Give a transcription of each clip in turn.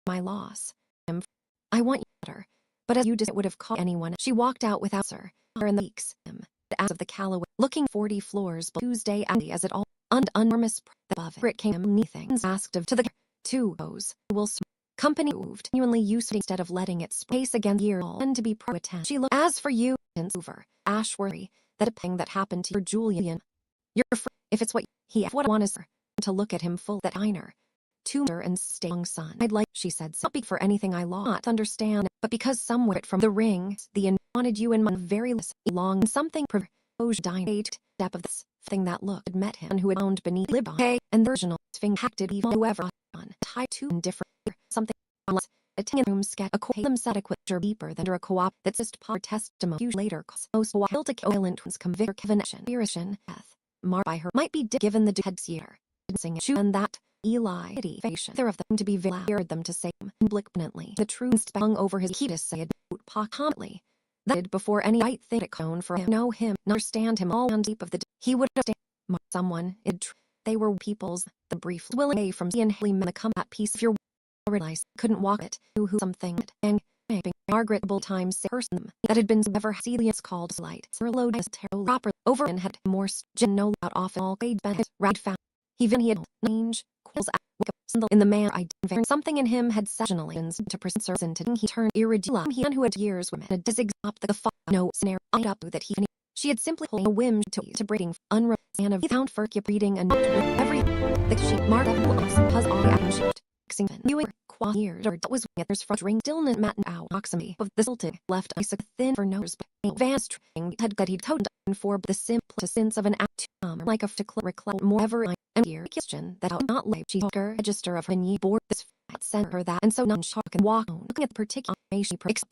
my loss. I want you better. But as you just would have called anyone, she walked out without her in the weeks. As of the Callaway, looking 40 floors below Tuesday alley as it all enormous above it came anything asked of to the 2 goes will company moved genuinely used instead of letting it space against year all and to be pro-attend. She looked as for you and over Ashworthy that a thing that happened to your Julian. You're if it's what I want is to look at him full that Einer. Tumor and staying son. I'd like, she said, not be for anything I not understand, but because somewhere from the ring, the wanted you in my very long something proposed dynate step of this thing that looked had met him and who had owned beneath lived on and the original thing acted even whoever on tied to indifferent something unless a tin room sketch a them set a quicker beeper than a co-op that's just part testimony later cause most while to violent ones convict conviction death marred by her might be given the dead's year and that Eli there of them to be veiled them to say blatantly the truth hung over his he to say it calmly that before any right thing it cone for him know him understand him all on deep of the he would have someone it they were people's the brief will away from seeing him the come at peace if your realize couldn't walk it who something and regrettable times person that had been ever Celia's called light load as terrible proper over and had more gin no out off all grade bed right found even he had range in the man I didn't something in him had sessionally to present into he turned irredeemable he who had years women had disexopt the no snare up that she had simply pulled a whim to breeding unreal and of found for reading and every that she marked puzzle and she you years or was others from drink stillness matin out oxamy of the silted left ice thin for nose but vast string had got he told for the simple sense of an act like a recall more ever and here question that out not like she her register of when ye board this sent her that and so none shock and walk on looking at the particular she pricks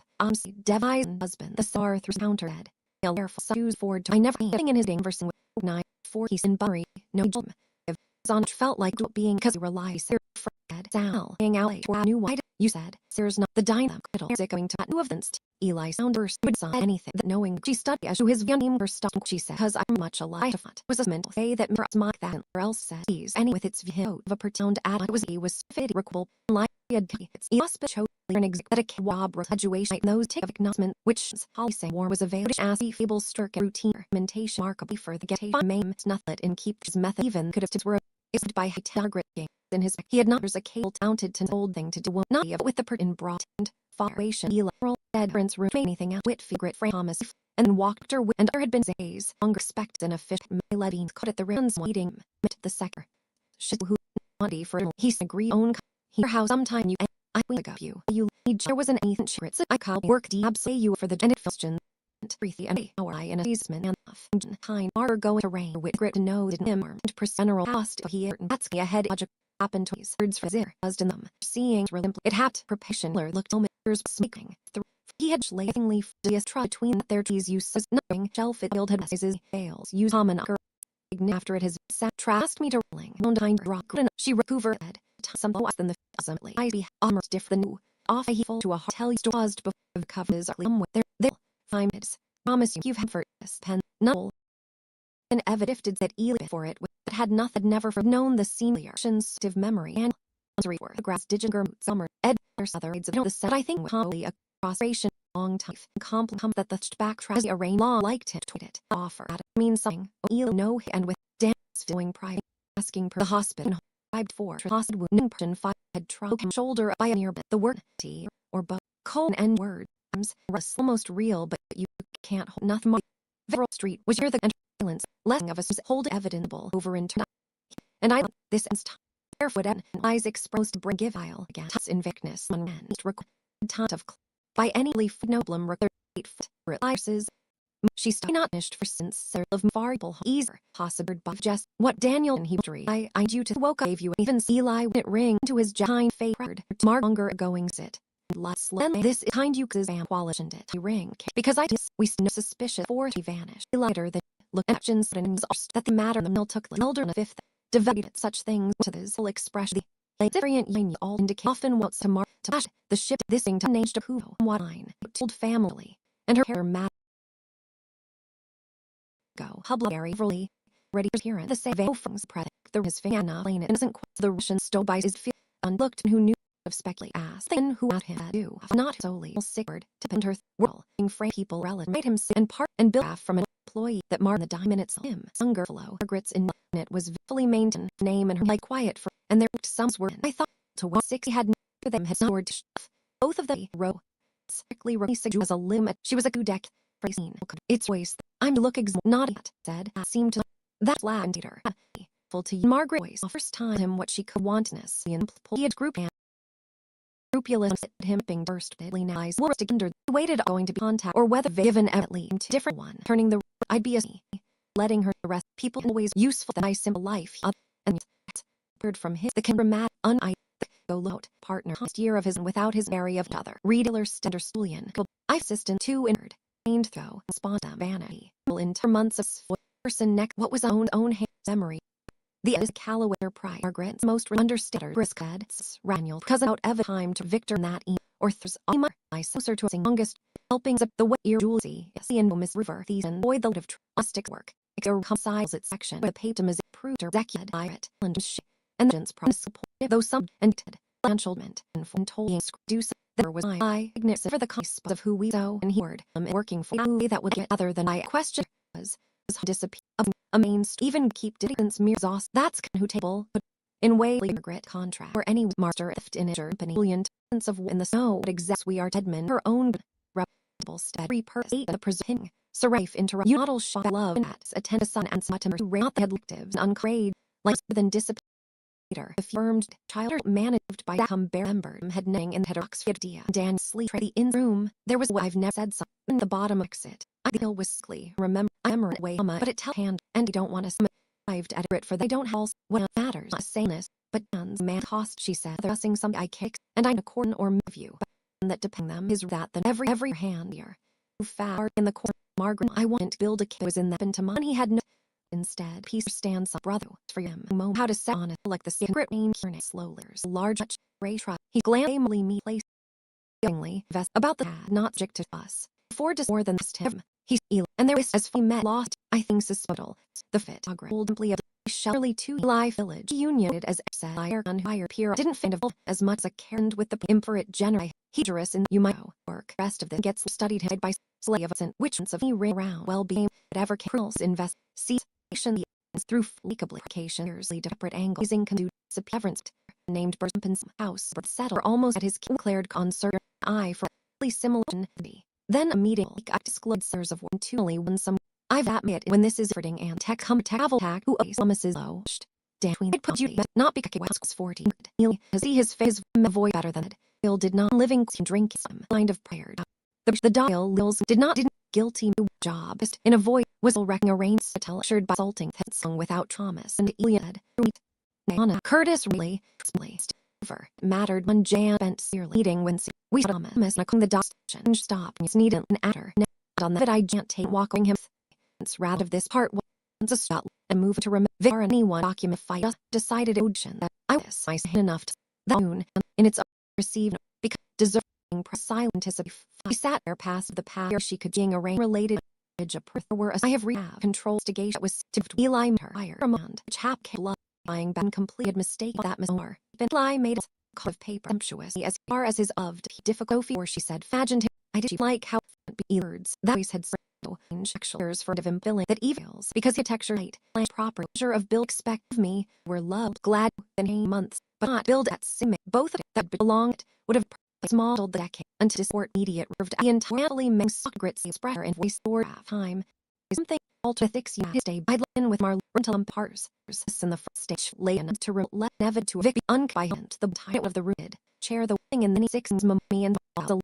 devise husband the star through counter head careful shoes forward I never getting in his ding versing with 9 4 he's in Bury no jump if on felt like being because he relies Fred Sal hang out new white you said there's not the dynamo is it going to new events Eli Saunders would saw anything that knowing she studied as to his name her stuff she said because I'm much alive to it was a mental say that mock that or else said he's any with its view of a pretend ad was he was fit recall like it's hospital an executive wab graduation those take of acknowledgement which Holly say war was available as he feeble stirk and routine mentation markably for the get mame nothing and keep his method even could have were is by Target in his he had not there's a cable talented to old thing to do not with the in brought and faration electoral dead prince room anything out wit figure Frey Thomas and walked her and there had been days longer expect than a fish Meladine caught at the rims waiting the sector who body for he's agree own here how sometime you I will go you need there was an ancient secret I call work say you for the Janet question breathy and hour I in a seasman and kind are going to rain with grit to know that him and general cost he and that's a head logic happened to his words for zir buzzed in them seeing it had preparation looked meters speaking he had lazingly try between their teas uses nothing shelf it had sizes fails use common after it has sat trust me to rolling behind rock she recovered head some less than the assembly I be almost different new off a heap to a hotel paused before the covers are with their 5 minutes. Promise you've had for this pen, no. And evidifted that Eli for it, but had nothing never known the seemly of memory and worth the grass digiger summer, ed or southerns of the set. I think probably a prostration long time compliment that the back tries a rain law liked it tweet it offer at means something. Eli no and with dance doing pride asking per the hospital for hospital wounding person 5 head trunk shoulder by a near the word T or both colon and word. Almost real, but you can't hold nothing more. Verrill Street was here the silence, letting of us hold evidentable over in turn. And I this inst barefoot and eyes exposed to bring give I'll against in vagueness on tant of by any leaf noblem record realizes she still not finished for since of variable easier possible by just what Daniel and he I due to woke gave you even Eli when it ring to his giant favored tomorrow longer going sit. Let's let this kind you cause and it ring because I just we no suspicious for he vanished later than look actions and that the matter the mill took the elder and a fifth devoted such things to this full expression the variant yin all indicate often what's to mark to the ship this thing to named to who wine told family and her hair mad go hubbleberry really ready to hear it the same from the his fan lane it isn't quite the Russian stole by his feet unlooked who knew of speculate asked then who out him do not solely sickward to pin her whirl frame people relative made him and part and bill from an employee that marked the diamonds him hunger flow regrets in it was fully maintained name and her like quiet for and there some were I thought to 160 had them had snored to both of them row strictly as a limb she was a kudak phrasing its waist I'm look not yet said seemed to that flat eater full to Margaret voice first time him what she could wantness and he had group and scrupulous him being burst eyes were under waited going to be contact or whether given at least different one turning the I'd be a letting her the rest people always useful than I simple life and heard from his the dramatic go load partner year of his without his area of other reader standard Julian I assistant too inward aimed though spawned vanity in 2 months of person neck what was own hand memory the Callaway pride Margaret's most understated brisk heads Raniel cousin out ever time to Victor in that or thurs I closer to his longest helpings up the way ear Julesy and Miss River these and avoid the load of trustic work or size its section the patum is approved or executed by it and the promise supportive though some and financialment and told do there was I ignorant for the cusp of who we so and he word working for who that would get other than I question was disappear a main even keep distance mere exhaust that's who table but in way regret contract or any master if in it brilliant of in the snow what exists we are Tedman her own reputable steady person the presenting Serafe interrupt model shot love at attend a son and summer ran the headlectives uncrade like than disappear affirmed child managed by member had nang in heteroxidea Dan sleep the in room there was I've never said something the bottom exit I feel whiskly remember I'm way but it tell hand and I don't want to arrived at it for they don't house what matters not saneness but guns man cost she said they're using some I kicks and I accord or move you and that depend them is that than every hand here far in the corner Margaret I want to build a kid was in that into mine he had no instead peace stands up brother for him how to set on it like the secret main slowly large gray truck he glamly me place vest about the not subject to us before just more than this him he's and there was as he met lost I think suspicious the fit simply of Shirley to Eli village unioned as said on higher peer didn't find of as much as a cairned with the imperate general hedrous in you might work rest of them gets studied head by slave and which of he ran around well-being whatever carols invest season through applications separate angles using conducive severance named Burpin's house but settled almost at his declared concert I for similar then a meeting disclosures of one to only one some I've admit when this is fitting and tech come travel hack who promises low Dan I'd put you not because was 40 he'll see his face avoid better than it Bill did not living drink some kind of prayer the dial Lils didn't guilty job in a voice whistle wrecking a rain assured by salting that song without traumas and Iliad Anna Curtis really over mattered when Jan bent sear leading when we promise knocking the dust change stop needn't and atter on that I can't take walking him rather of this part was a stop and move to remember anyone document fight decided ocean that I was enough to the moon in its received because deserving silent anticipation I sat there past the path she could being a rain related a perth were as I have rehab controls to gauge was to Eli her higher amount chap love buying been completed mistake that more been lie made a of paper sumptuously as far as his of difficult or she said fagent I did like how words that always had actuals for him feeling that evils because he texture light like proper measure of bill expect of me were loved glad in 8 months but not build at sim both of that belonged would have modeled the decade until sport immediate revved the entirely men's grits spreader and voice for time something altithix his day by in with Marl rental parts in the first stage lay in to let never to Vic unquiet the title of the rooted chair the wing in the sixes mummy and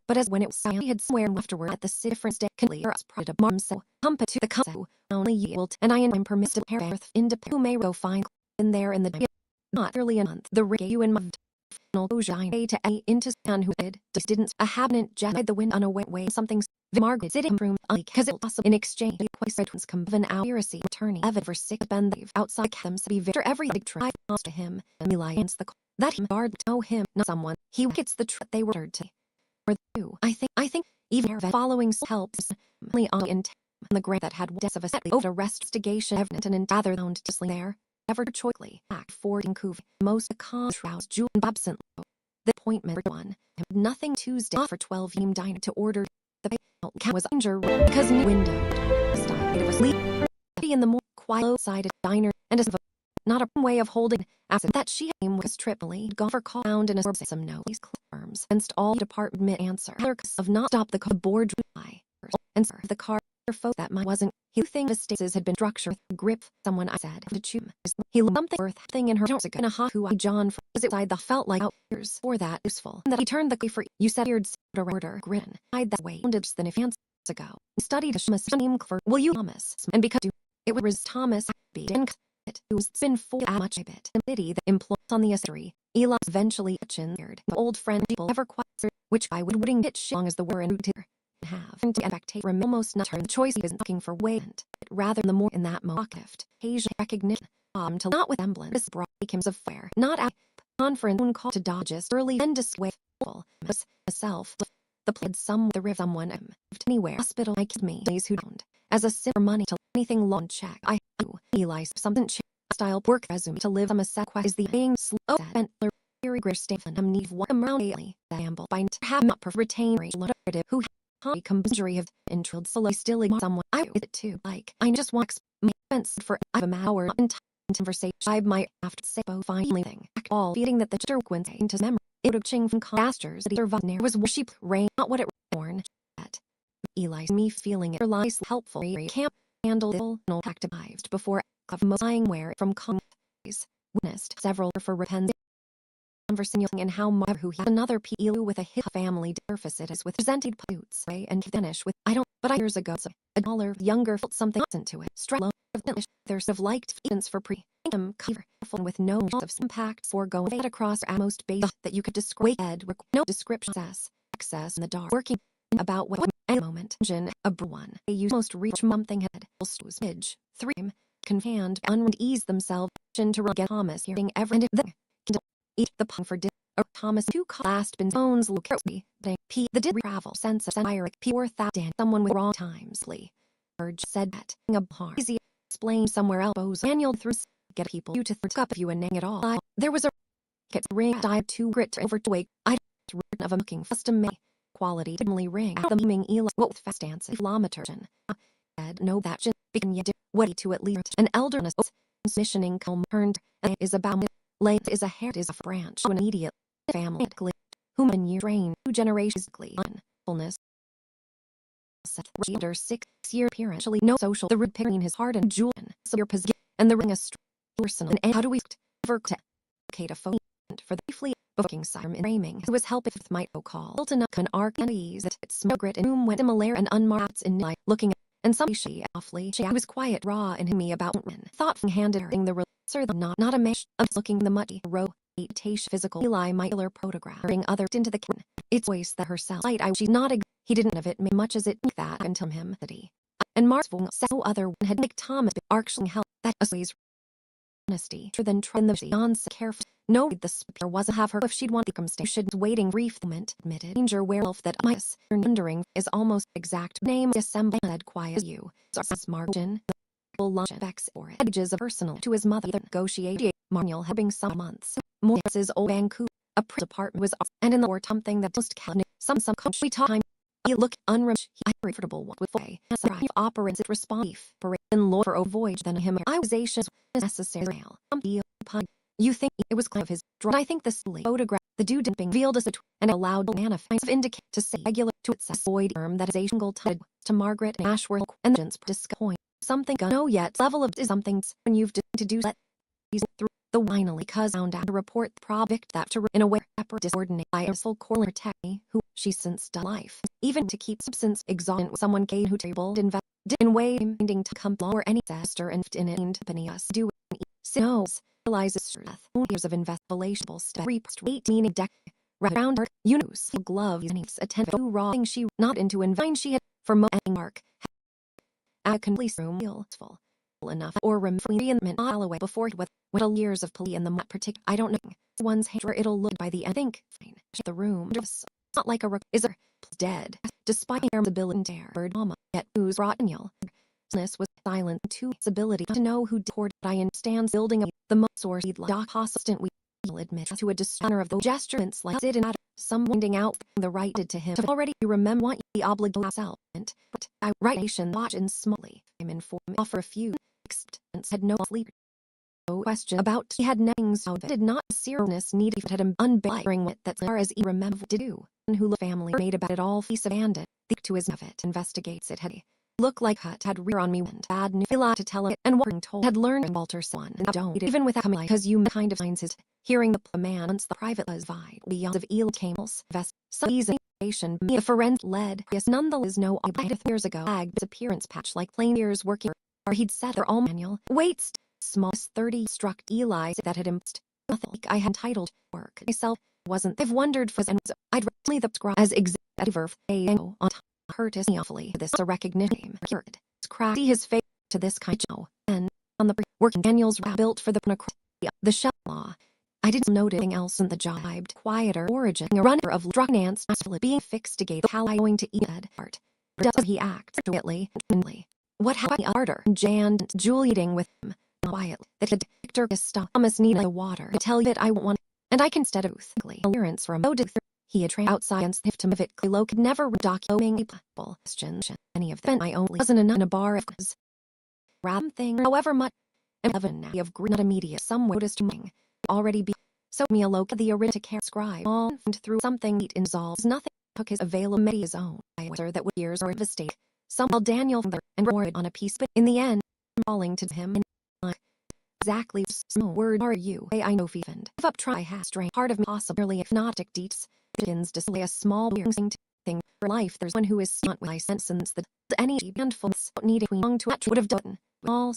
but as when it was he had sworn afterward at the difference day clear us pride of mom so hump it to the council only yield and I am permissive earth independent who may go find in there in the not early a month the rig you in my A to A into son who didn't a habnant jet the wind unaware way something the Margaret sitting room because it was in exchange questions come of an hour attorney ever for 6 bend leave outside them be Victor every big try to him and reliance the that him guard know him not someone he gets the truth they were to or two I think even following helps only on in the grant that had deaths of a set over investigation evident and rather than just there ever choicely act for in Couve most contrast June absent The appointment for one. Nothing Tuesday for 12 p.m. diner to order. The cat was injured because no window. It was sleep in the more quiet side diner and a not a way of holding acid that she came was Tripoli gone for call found in a some noise firms against all department answer of not stop the board by and serve the car folk that my wasn't he think the stasis had been structured grip someone I said to chew he something worth thing in her nose ago who I John was outside the felt like years for that useful and that he turned the key for you said you'd order grin hide that way wounded than if hands ago he studied a name for will you Thomas and because it was Thomas B. who's been for much a bit. The city that employs on the history. Eli eventually chinnered the old friend people ever quite which I wouldn't get long as the war and to have to affect from almost not her choice he was looking for weight rather than the more in that gift Asian recognition to not with emblem brought him of fire not a conference call to dodges early and dissuade myself the played some the riv someone anywhere hospital like me days who don't as a sip for money to anything long check I do Eli something style work resume to live on a sequest is the being slow and very great Stephen need one around daily amble by have not retain who injury of intrigued solo still someone I with it too like I just want expense for an hour in conversation I might have to say finally thing all feeding that the went into memory it ching from casters that her was sheep rain not what it born at Eli's me feeling it relies helpful can't handle no activized before lying where from companies witnessed several for repentance conversing and how Marv who had another PELU with a hip family deficit is with presented putes and finish with I don't but I years ago so a dollar younger felt something into it struggle there's of liked feelings for pre-him cover with no of impact foregoing across most base that you could describe no description access in the dark working about what at moment engine a one they use most reach something head midge 3 can hand unread ease themselves to get Thomas hearing everything eat the pun for Thomas who last been bones look P the did travel sense of fire pure that Dan someone with wrong times Lee urge said that a bar easy explain somewhere else annual through get people you to up if you and nang at all there was a get ring dive to grit over to wake I of a looking custom may quality dimly ring the meaning Eli what with fast dance kilometer said no that just became yet what to at least an elder missioning comb turned and is about length is a hair is a branch to an immediate family whom in year train 2 generations fullness under 6-year apparently no social the repairing his heart and Julian so your position and the ring a personal and how do we ever Kate a phone for the briefly booking siren in framing who was helping with might call to an arc and ease that it's Margaret and whom went similar and unmarked in night looking at and some she awfully she was quiet raw and me about when thoughtful handed her the releaser the not a mesh of looking the muddy row physical Eli Myler photographing others into the kitchen it's voice that herself light I she not he didn't of it much as it that until him that he and Mars so other one had make Thomas arching help that always honesty than trying the beyond careful no the speaker was a have her if she'd want the should waiting brief moment admitted danger werewolf that mice wondering is almost exact name assembly said quiet you margin lunch backs or edges of personal to his mother negotiate Manuel having some months more his old Vancouver a department was and in the war something that just some country time he looked unrich he comfortable with way operates it response for in law for a voyage than him I was anxious necessary you think it was kind of his draw I think this photograph the dude dipping revealed as a and allowed manifest indicate to say regular to itself void term that is a single tied to Margaret and Ashworth and discuss point something no yet level of is something when you've to do let these through the winily cuz found out to report the provict that to in a way pepper disordinate by a soul corner tech who she since done life even to keep substance exhaustion with someone Kate who tabled invest in way finding to come law or any disaster and in it company us do knows realizes death years of investigation stuff 18 deck round her use gloves and attend to wrong she not into invine she had for mark a police room full enough or reinment all away before with years of police in the particular I don't know one's hand where it'll look by the end think fine the room just not like a is there dead despite her ability to dare mama yet who's rotten was silent to its ability to know who poured I understands building up the most source doc constant we He'll admit to a dishonor of the gesture and like it and some winding out the right did to him to already remember what the obligation self meant. But I writation watch and smallly him inform offer a few acceptance had no sleep. No question about he had names out did not seriousness need had him unbearing wit that far as he remembered to do. And who the family made about it all feast abandoned. The to his of it investigates it had he. Look like Hut had rear on me and bad news to tell it and Warren told had learned Walter son and don't even with coming because you kind of signs his hearing the man once the private was vied beyond of eel camels vest so easy the forensic led yes nonetheless no about years ago agged appearance patch like plain ears working or he'd set their all manual waits small 30 struck Eli that had imposed nothing I had titled work myself wasn't I've wondered for and I'd really the scribe as executive on Curtis awfully this a recognition cured crafty his face to this kind of and on the working manuals built for the shell law. I didn't know anything else in the job quieter origin a runner of Drucknance being fixed to gate how I going to eat that part. Does he act quietly what happened harder Jan Julieting with him quietly that he Victor Thomas needed the water to tell you that I want and I can instead of clearance from he had trained outside against him to move it Clo could never documenting people questions any of them I only wasn't in a bar of ram thing however much 11 of not immediate some noticed me already be so me a loc the arithmetic scribe all through something neat involves nothing took his availability his own I was that would years or devastate some Daniel and roared on a piece but in the end falling to him and exactly no word are you I know feefend if up try has strain part of me possibly hypnotic deets begins to slay a small thing for life there's one who is not with I sense the any handfuls needing long to would have done all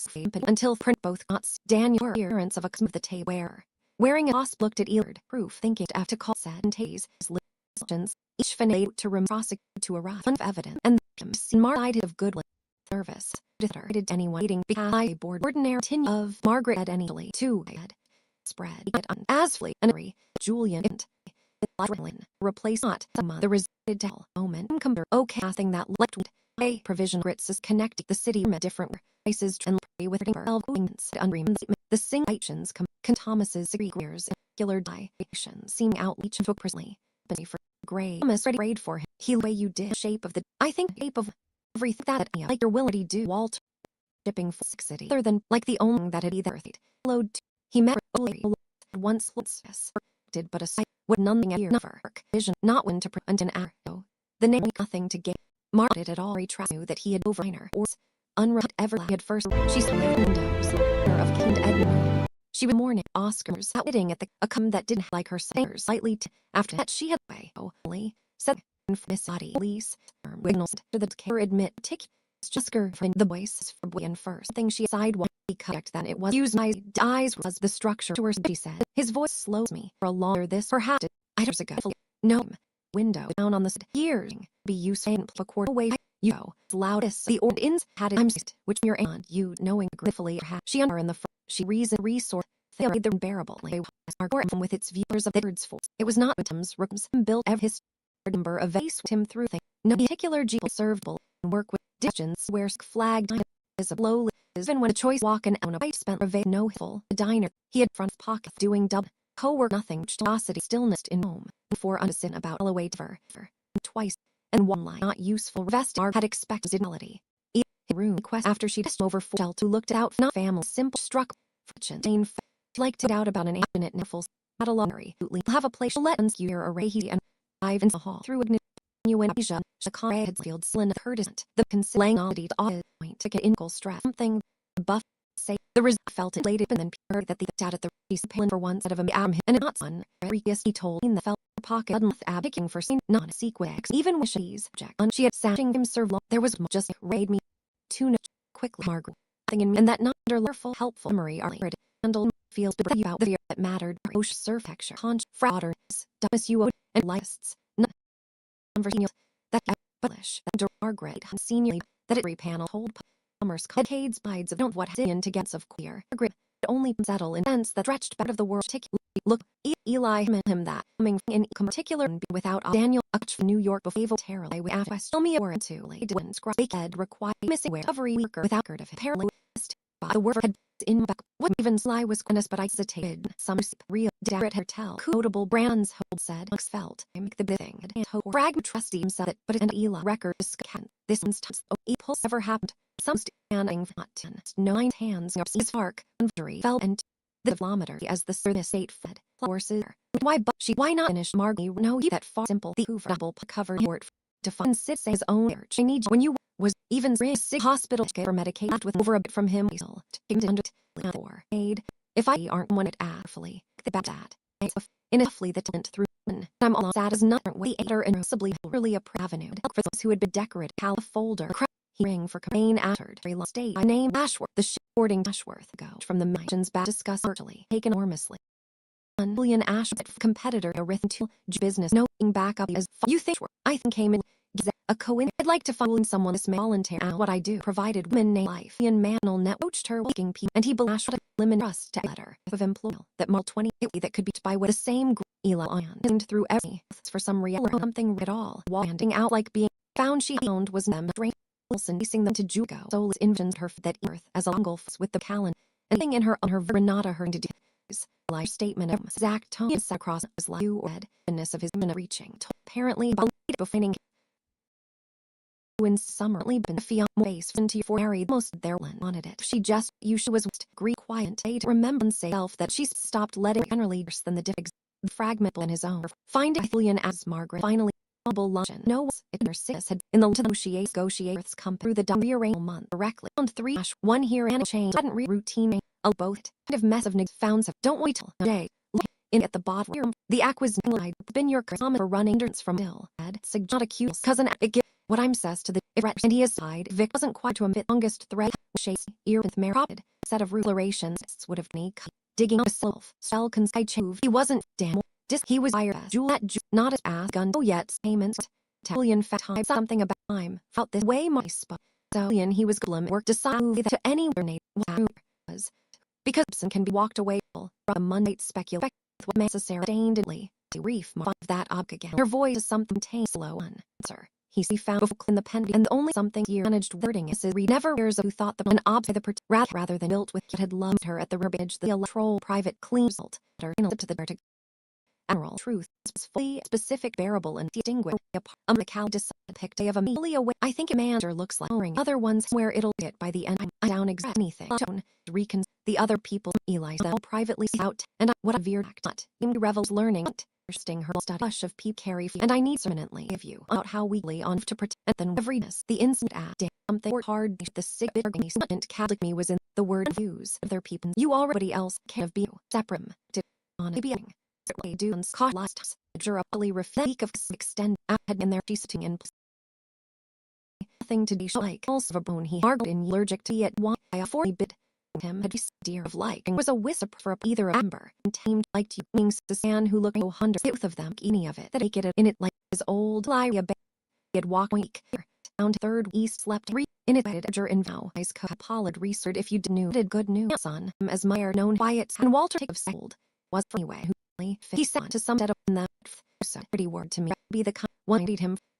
until print both knots Daniel appearance of a of the tay wearing a wasp looked at Elard proof thinking to have to call set and tase his listeners each finate to prosecute to a wrath of evidence and smart of good service did anyone eating because I board ordinary tin of Margaret had any too had spread it on Ashley and Julian and replace not the resisted tell moment compare casting that left a provision grits is connecting the city from a different places and with the sing-ations can Thomas's years regular directions seeming out each took personally but for Gray Thomas ready prayed for him he way you did shape of the I think shape of everything that like your will do Walter shipping for city other than like the only that had either load he met once did but a sight would nothing a year never vision not when to print an arrow the name nothing to gain marked it at all retract knew that he had over or unread ever had first she saw the windows of Kind Edmund she was mourning Oscars sitting at the a come that didn't like her singers slightly after that she had way only said Miss Addie Elise wiggles to the care admit tick just from the voice for boy and first thing she sighed what he correct that it was used my eyes was the structure to her she said his voice slows me for a longer this perhaps I was ago no window down on the years be used and a quarter away you know loudest the ins had it I'm which your aunt you knowing gratefully she under in the front she reason resource they are either unbearable with its viewers of thirds force it was not Tim's rooms built of his number of vase him through thing no particular G servable and work with distance where flagged is a blow even when a choice walk and on a bite spent a no full diner he had front pocket doing double co-work nothing chosity stillness in home before unsin about away for twice and one line not useful vest had expected melody room quest after she just over for to looked out not family simple struck fortune liked it out about an infinite niffles had a lottery have a place let unskewer array he and dive into the hall through new in Asia Chicago Hedsfield Slin Curtis the consilanity to all point to get inkle strap something buff say the result felt elated and then pure that the dad at the piece for once out of a and not son Rius he told in the felt pocket with abdicating for scene not a sequence even when she's Jack on she had satting him serve long there was just raid me tuna quickly Margaret thing in me and that not wonderful helpful memory are later handled feels to bring you out the fear that mattered ocean surf texture conch frauders dumbest you and lists conversational that publish that Margaret senior that every panel hold commerce decades bides of don't what has in to get of queer grit only settle in sense that stretched out of the world look Eli him that coming in particular and without Daniel Uch New York before terribly with after still me or into late when scrap head required missing where every weaker without gerd of parallel by the word had in back what even sly was quinness but I hesitated some real Garrett Hotel. Quotable brands hold said felt. Make the thing. Bragg trustee himself that, but an Ela record can't. This instance, pulse ever happened. Some standing not 9 hands up spark, injury fell and the kilometer as the state fed. Horses. Why not finish Margie? No, that far simple. The Hoover double covered port to find Sid say his own urge. I need you when you was even sick hospital for medicated with over a bit from him. For aid. If I aren't one it awfully the bad at in a flea that went through. I'm all sad as nothing way later and possibly really a avenue for those who had been decorated. Cal folder. He rang for Campaign Attered. State. I named Ashworth. The shorting Ashworth go from the mansions back discussed virtually taken enormously. Billion Ashworth competitor arithmetic business knowing back up as you think I think came in a coincidence. I'd like to find someone this voluntary what I do provided women a life. Ian Manel net coached her waking people and he blasted a lemon trust to letter of employment that Mal 20 that could be by with the same Ela on through every for some real or something at all. Wanding out like being found she found was them strange Wilson facing them to Jugo. Souls invented her that earth as a gulfs with the calendar and thing in her on her Renata her to do. Life statement of exact tone across his life read goodness of his reaching apparently about finding when summerly been fiancé face into for married most their one wanted it. She just she was Greek quiet to remember self that she stopped letting generally worse than the fragment in his own finding Julian as Margaret finally luncheon. No it her sis had in the negotiators come through the rearranged month directly on 3-1 here and a change hadn't routine both kind of mess of niggas found don't wait till day in at the bottom the acquisition lied been your comment for running from Bill had suggested accused cousin it what I'm says to the and he aside Vic wasn't quite to admit longest thread chase ear with merit set of relations would have me digging up self spell consai chove he wasn't damn he was hired as Juliet not as ass gun yet payments Talian fat time something about time felt this way my spoke Talian he was glum work decide that to any was because Gibson can be walked away from a Monday speculation with what necessary stainedly to reef of that up again. Her voice is something tame slow answer. He found in the pen and the only something he managed wording is read never hears who thought the an object the rather than built with it had loved her at the ribage the electoral private clean result to the Admiral truth was fully specific bearable and distinguished the cow picked day of Amelia away. I think a manager looks like other ones where it'll get by the end I down exact anything tone recon the other people Eli's they'll privately out and what a veered act not revels learning sting her stush of peep carry and I need permanently of you about how weakly on to pretend than everyness the instant damn something hard the sick bitter Catholic me was in the word use of their people you already else can have be separate to on a being dunes caught last durably reflect of extend had in their sitting in nothing to be like also of a bone he argued in allergic to yet why I for bid him had dear of like and was a whisper for either of ember and tamed like to wings the man who looked 100 both of them any of it that make it in it like his old Lyria he had walked week down to third east slept in it edger in vow eyes pollard research if you knew did good news on him as Meyer known by its and Walter of sold was anyway who he said to some dead in that so pretty word to me be the kind one read him